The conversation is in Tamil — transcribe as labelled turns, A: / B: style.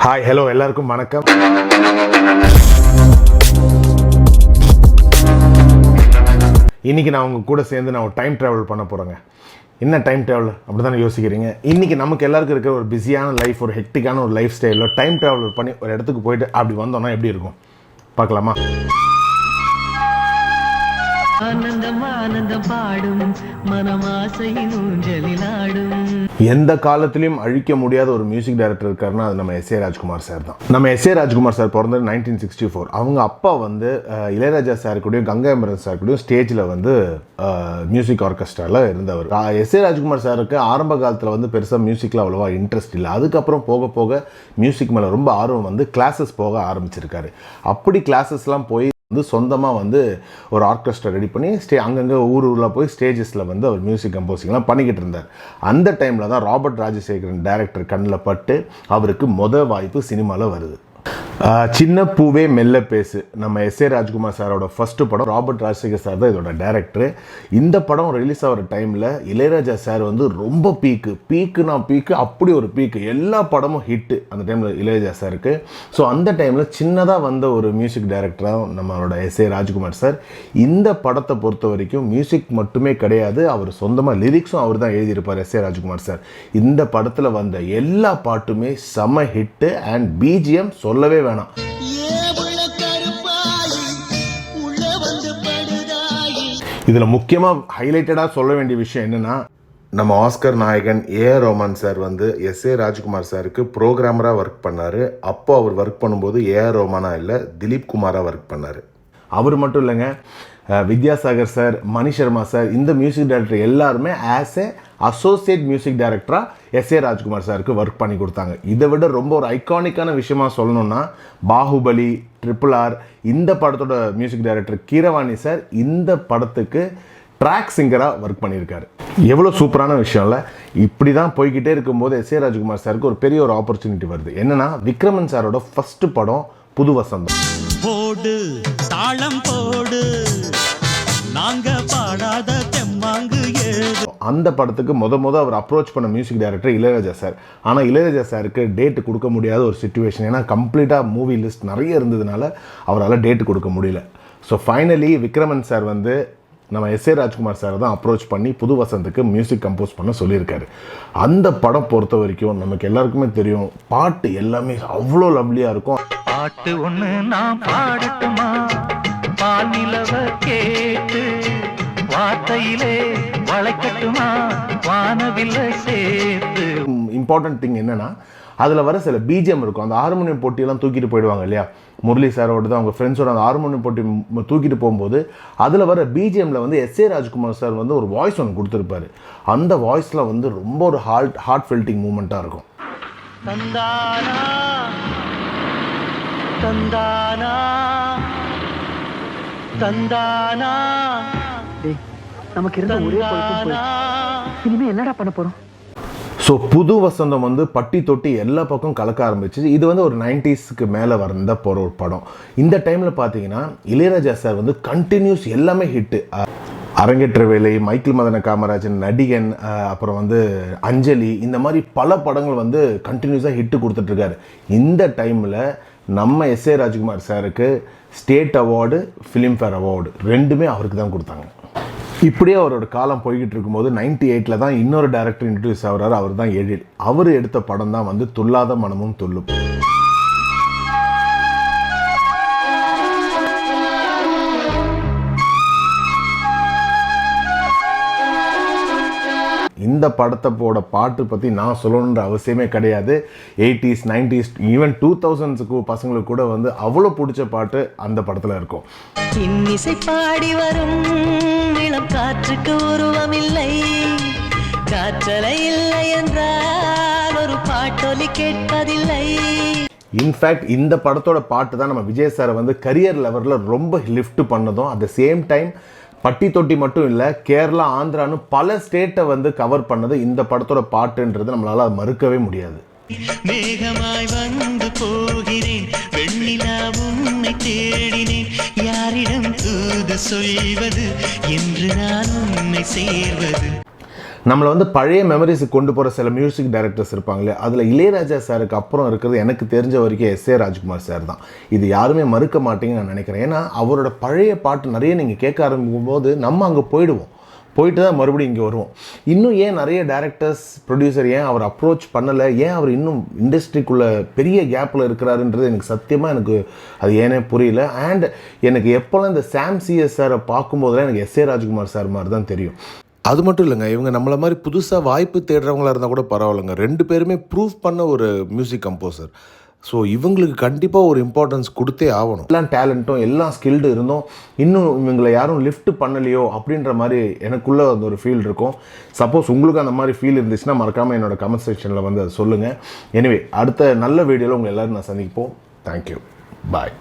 A: ஹாய் ஹலோ எல்லாருக்கும் வணக்கம். இன்றைக்கி நான் உங்கள் கூட சேர்ந்து நான் ஒரு டைம் ட்ராவல் பண்ண போகிறேங்க. என்ன டைம் ட்ராவல் அப்படி தானே யோசிக்கிறீங்க? இன்றைக்கி நமக்கு எல்லாருக்கும் இருக்கிற ஒரு பிஸியான லைஃப், ஒரு ஹெக்டிக்கான ஒரு லைஃப் ஸ்டைலில் டைம் ட்ராவல் பண்ணி ஒரு இடத்துக்கு போயிட்டு அப்படி வந்தோன்னா எப்படி இருக்கும் பார்க்கலாமா?
B: ஆனந்தம் ஆனந்தம் பாடும் மனமாசையின் ஊஞ்சலிலாடும்.
A: எந்த காலத்திலையும் அழிக்க முடியாத ஒரு மியூசிக் டைரக்டர் இருக்காருன்னா அது நம்ம எஸ் ஏ ராஜ்குமார் சார் தான். நம்ம எஸ் ஏ ராஜ்குமார் சார் பிறந்தது 1964. அவங்க அப்பா வந்து இளையராஜா சார் கூடயும் கங்கை அமரன் சார் கூடயும் ஸ்டேஜில் வந்து மியூசிக் ஆர்கெஸ்ட்ராவில் இருந்தவர். எஸ் ஏ ராஜ்குமார் சாருக்கு ஆரம்ப காலத்தில் வந்து பெருசாக மியூசிக்கில் அவ்வளோவா இன்ட்ரெஸ்ட் இல்லை. அதுக்கப்புறம் போக போக மியூசிக் மேலே ரொம்ப ஆர்வம் வந்து கிளாஸஸ் போக ஆரம்பிச்சிருக்காரு. அப்படி கிளாஸஸ்லாம் போய் வந்து சொந்தமாக வந்து ஒரு ஆர்கெஸ்ட்ரா ரெடி பண்ணி அங்கங்கே ஊரில் போய் ஸ்டேஜஸில் வந்து அவர் மியூசிக் கம்போசிங்லாம் பண்ணிக்கிட்டு இருந்தார். அந்த டைமில் தான் ராபர்ட் ராஜசேகரன் டைரக்டர் கண்ணில் பட்டு அவருக்கு வாய்ப்பு சினிமாவில் வருது. சின்ன பூவே மெல்ல பேசு நம்ம எஸ் ஏ ராஜ்குமார் சாரோட ஃபஸ்ட்டு படம். ராபர்ட் ராஜசேகர் சார் தான் இதோட டைரக்டரு. இந்த படம் ரிலீஸ் ஆகிற டைமில் இளையராஜா சார் வந்து ரொம்ப பீக்குனா அப்படி ஒரு பீக்கு. எல்லா படமும் ஹிட்டு அந்த டைமில் இளையராஜா சாருக்கு. ஸோ அந்த டைமில் சின்னதாக வந்த ஒரு மியூசிக் டைரக்டராக நம்மளோட எஸ் ஏ ராஜ்குமார் சார். இந்த படத்தை பொறுத்த வரைக்கும் மியூசிக் மட்டுமே கிடையாது, அவர் சொந்தமாக லிரிக்ஸும் அவர் தான் எழுதியிருப்பார் எஸ் ஏ ராஜ்குமார் சார். இந்த படத்தில் வந்த எல்லா பாட்டுமே செம ஹிட்டு அண்ட் பிஜிஎம் சொல்லவே வேணாம். இதுல முக்கியமா ஹைலைட்டடா சொல்ல வேண்டிய விஷயம் என்னன்னா, நம்ம ஆஸ்கர் நாயகன் ஏஆர் ரஹ்மான் சார் வந்து எஸ் ஏ ராஜ்குமார் சாருக்கு ப்ரோக்ராமராக ஒர்க் பண்ணார். அப்போ அவர் ஒர்க் பண்ணும்போது ஏஆர் ரஹ்மானா இல்லை, திலீப் குமாராக ஒர்க் பண்ணார். அவர் மட்டும் இல்லைங்க, வித்யாசாகர் சார், மணி சர்மா சார், இந்த மியூசிக் டைரக்டர் எல்லாருமே ஆஸ் ஏ அசோசியேட் மியூசிக் டைரக்டராக எஸ் ஏ ராஜ்குமார் சாருக்கு ஒர்க் பண்ணி கொடுத்தாங்க. இதை விட ரொம்ப ஒரு ஐகானிக்கான விஷயமா சொல்லணும்னா, பாகுபலி, RRR இந்த படத்தோட மியூசிக் டைரக்டர் கீரவாணி சார் இந்த படத்துக்கு ட்ராக் சிங்கராக ஒர்க் பண்ணியிருக்காரு. எவ்வளோ சூப்பரான விஷயம் இல்லை? இப்படி தான் போய்கிட்டே இருக்கும்போது எஸ் ஏ ராஜ்குமார் சாருக்கு ஒரு பெரிய ஒரு ஆப்பர்ச்சுனிட்டி வருது. என்னன்னா, விக்ரமன் சாரோட ஃபஸ்ட்டு படம் புது வசந்தம்.
C: போடு தாளம் போடு நாங்க பாடாத தெம்மாங்கு ஏது.
A: அந்த படத்துக்கு முத அவர் அப்ரோச் பண்ண மியூசிக் டைரக்டர் இளையராஜா சார். ஆனால் இளையராஜா சாருக்கு டேட்டு கொடுக்க முடியாத ஒரு சிச்சுவேஷன். ஏன்னா கம்ப்ளீட்டாக மூவி லிஸ்ட் நிறைய இருந்ததுனால அவரால் டேட்டு கொடுக்க முடியல. ஸோ ஃபைனலி விக்ரமன் சார் வந்து நம்ம எஸ் ஏ ராஜ்குமார் சார் தான் அப்ரோச் பண்ணி புது வசந்துக்கு மியூசிக் கம்போஸ் பண்ண சொல்லியிருக்காரு. அந்த படம் பொறுத்த வரைக்கும் நமக்கு எல்லாருக்குமே தெரியும், பாட்டு எல்லாமே அவ்வளோ லவ்லியாக இருக்கும்.
C: பாட்டு ஒண்ணு நான் பாடட்டுமா, பால்நிலவ கேட்டு வார்த்தையிலே வளைக்கட்டுமா, வானவில்லை சேர்த்து.
A: இம்பார்ட்டன்ட் திங் என்னன்னா, அதில் வர சில பிஜிஎம் இருக்கும். அந்த ஹார்மோனியம் போட்டியெல்லாம் தூக்கிட்டு போயிடுவாங்க இல்லையா, முரளி சாரோட தான் அவங்க ஃப்ரெண்ட்ஸோட அந்த ஹார்மோனியம் போட்டி தூக்கிட்டு போகும்போது அதில் வர பிஜிஎம்மில் வந்து எஸ் ஏ ராஜ்குமார் சார் வந்து ஒரு வாய்ஸ் ஒன்று கொடுத்துருப்பாரு. அந்த வாய்ஸில் வந்து ரொம்ப ஒரு ஹார்ட் ஃபெல்ட்டிங் மூமெண்ட்டாக இருக்கும்.
C: தந்தானா தந்தானா தந்தானா.
B: நமக்கு இருந்த ஒரே குழப்பம் போயிடுச்சு. இனிமே என்னடா பண்ண போறோம்?
A: ஸோ புது வசந்தம் வந்து பட்டி தொட்டி எல்லா பக்கம் கலக்க ஆரம்பிச்சு. இது வந்து ஒரு 90ஸ்க்கு மேலே வந்த போகிற ஒரு படம். இந்த டைமில் பார்த்தீங்கன்னா இளையராஜா சார் வந்து கண்டினியூஸ் எல்லாமே ஹிட்டு. அரங்கேற்ற வேலை, மைக்கேல் மதன காமராஜன், நடிகன், அப்புறம் வந்து அஞ்சலி, இந்த மாதிரி பல படங்கள் வந்து கண்டினியூஸாக ஹிட்டு கொடுத்துட்ருக்காரு. இந்த டைமில் நம்ம எஸ் ஏ ராஜ்குமார் சாருக்கு ஸ்டேட் அவார்டு, ஃபிலிம்ஃபேர் அவார்டு ரெண்டுமே அவருக்கு தான் கொடுத்தாங்க. இப்படியே அவரோட காலம் போய்கிட்டு இருக்கும்போது 98 தான் இன்னொரு டைரக்டர் இன்ட்ரடியூஸ் ஆகிறார். அவர் தான் எழில். அவர் எடுத்த படம் தான் வந்து துல்லாத மனமும் துள்ளும். இந்த படத்தோட பாட்டு பற்றி நான் சொல்லணுன்ற அவசியமே கிடையாது. 80s 90s ஈவன் 2000s பசங்களுக்கு கூட வந்து அவ்வளோ பிடிச்ச பாட்டு அந்த படத்தில் இருக்கும்.
B: இன்னிசை பாடி வரும் இளம் காற்றுக்கு உருவமில்லை, காற்றலை இல்லை என்றால் ஒரு பாட்டொலி கேட்பதில்லை.
A: இன்ஃபேக்ட் இந்த படத்தோட பாட்டு தான் நம்ம விஜய் சாரை வந்து கரியர் லெவலில் ரொம்ப லிஃப்ட் பண்ணதும். அட் த சேம் டைம் பட்டி தொட்டி மட்டும் இல்லை, கேரளா, ஆந்திரான்னு பல ஸ்டேட்டை வந்து கவர் பண்ணது இந்த படத்தோட பாட்டுன்றது நம்மளால மறுக்கவே முடியாது.
C: மேகமாய் வந்து போகிறேன், வெண்ணிலா உன்னை தேடினேன், யாரிடம் தூது சொல்வது என்று நான் உன்னை சேர்வது.
A: நம்மளை வந்து பழைய மெமரிஸுக்கு கொண்டு போகிற சில மியூசிக் டைரக்டர்ஸ் இருப்பாங்களே, அதில் இளையராஜா சாருக்கு அப்புறம் இருக்கிறது எனக்கு தெரிஞ்ச வரைக்கும் எஸ் ஏ ராஜ்குமார் சார் தான். இது யாருமே மறுக்க மாட்டீங்கன்னு நான் நினைக்கிறேன். ஏன்னா அவரோட பழைய பாட்டு நிறைய நீங்கள் கேட்க ஆரம்பிக்கும் போது நம்ம அங்கே போயிட்டு தான் மறுபடியும் இங்கே வருவோம். இன்னும் ஏன் நிறைய டேரக்டர்ஸ் ப்ரொடியூசர் ஏன் அவர் அப்ரோச் பண்ணலை, ஏன் அவர் இன்னும் இண்டஸ்ட்ரிக்குள்ளே பெரிய கேப்பில் இருக்கிறாருன்றது எனக்கு சத்தியமாக எனக்கு அது ஏனே புரியல. அண்ட் எனக்கு எப்போல்லாம் இந்த சாம் சிஎஸ் சாரை பார்க்கும்போதெல்லாம் எனக்கு எஸ் ஏ ராஜ்குமார் சார் மாதிரி தான் தெரியும். அது மட்டும் இல்லைங்க, இவங்க நம்மளை மாதிரி புதுசாக வாய்ப்பு தேடுறவங்களா இருந்தால் கூட பரவாயில்லைங்க. 2 பேருமே ப்ரூவ் பண்ண ஒரு மியூசிக் கம்போசர். ஸோ இவங்களுக்கு கண்டிப்பாக ஒரு இம்பார்ட்டன்ஸ் கொடுத்தே ஆகணும். எல்லாம் டேலண்ட்டும் எல்லாம் ஸ்கில்டு இருந்தோம், இன்னும் இவங்களை யாரும் லிஃப்ட் பண்ணலையோ அப்படின்ற மாதிரி எனக்குள்ளே அந்த ஒரு ஃபீல் இருக்கும். சப்போஸ் உங்களுக்கு அந்த மாதிரி ஃபீல் இருந்துச்சுன்னா மறக்காமல் என்னோட கமெண்ட் செக்ஷனில் வந்து அதை சொல்லுங்கள். எனிவே அடுத்த நல்ல வீடியோவில் உங்கள் எல்லோரும் நான் சந்திப்போம். தேங்க்யூ, பாய்.